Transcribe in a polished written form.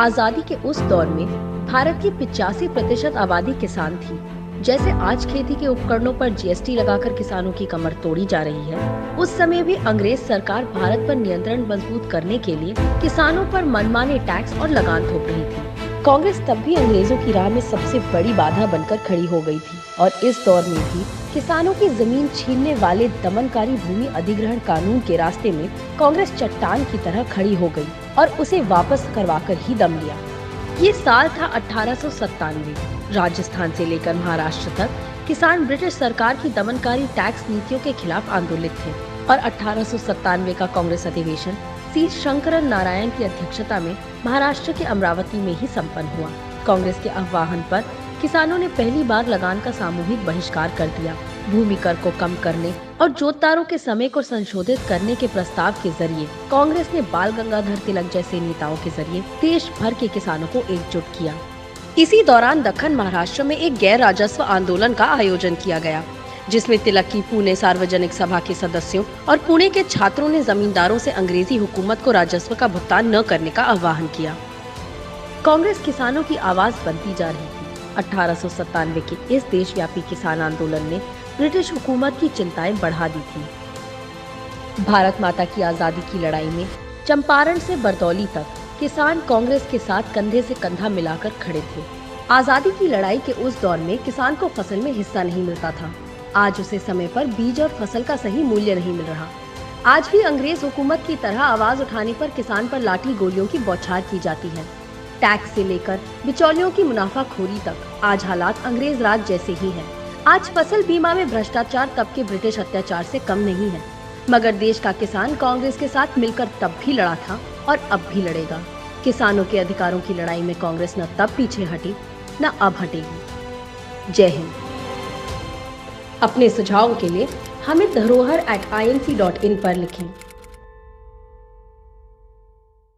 आजादी के उस दौर में भारत की 85% आबादी किसान थी। जैसे आज खेती के उपकरणों पर जीएसटी लगाकर किसानों की कमर तोड़ी जा रही है, उस समय भी अंग्रेज सरकार भारत पर नियंत्रण मजबूत करने के लिए किसानों पर मनमाने टैक्स और लगान थोप रही थी। कांग्रेस तब भी अंग्रेजों की राह में सबसे बड़ी बाधा बनकर खड़ी हो गई थी और इस दौर में भी किसानों की जमीन छीनने वाले दमनकारी भूमि अधिग्रहण कानून के रास्ते में कांग्रेस चट्टान की तरह खड़ी हो गई और उसे वापस करवाकर ही दम लिया। ये साल था 1897। राजस्थान से लेकर महाराष्ट्र तक किसान ब्रिटिश सरकार की दमनकारी टैक्स नीतियों के खिलाफ आंदोलित थे और 1897 का कांग्रेस अधिवेशन सी शंकरन नारायण की अध्यक्षता में महाराष्ट्र के अमरावती में ही संपन्न हुआ। कांग्रेस के आह्वान पर किसानों ने पहली बार लगान का सामूहिक बहिष्कार कर दिया। भूमि कर को कम करने और जोतदारों के समय को संशोधित करने के प्रस्ताव के जरिए कांग्रेस ने बाल गंगाधर तिलक जैसे नेताओं के जरिए देश भर के किसानों को एकजुट किया। इसी दौरान दक्कन महाराष्ट्र में एक गैर राजस्व आंदोलन का आयोजन किया गया, जिसमें तिलक की पुणे सार्वजनिक सभा के सदस्यों और पुणे के छात्रों ने जमींदारों से अंग्रेजी हुकूमत को राजस्व का भुगतान न करने का आह्वान किया। कांग्रेस किसानों की आवाज बनती जा रही थी। 1897 के इस देशव्यापी किसान आंदोलन ने ब्रिटिश हुकूमत की चिंताएं बढ़ा दी थी। भारत माता की आजादी की लड़ाई में चंपारण से बरदौली तक किसान कांग्रेस के साथ कंधे से कंधा मिलाकर खड़े थे। आजादी की लड़ाई के उस दौर में किसान को फसल में हिस्सा नहीं मिलता था। आज उसे समय पर बीज और फसल का सही मूल्य नहीं मिल रहा। आज भी अंग्रेज हुकूमत की तरह आवाज उठाने पर किसान पर लाठी गोलियों की बौछार की जाती है। टैक्स से लेकर बिचौलियों की मुनाफाखोरी तक आज हालात अंग्रेज राज जैसे ही हैं। आज फसल बीमा में भ्रष्टाचार तब के ब्रिटिश अत्याचार से कम नहीं है, मगर देश का किसान कांग्रेस के साथ मिलकर तब भी लड़ा था और अब भी लड़ेगा। किसानों के अधिकारों की लड़ाई में कांग्रेस न तब पीछे हटी, न अब हटेगी। जय हिंद। अपने सुझावों के लिए हमें धरोहर@inc.in पर लिखें।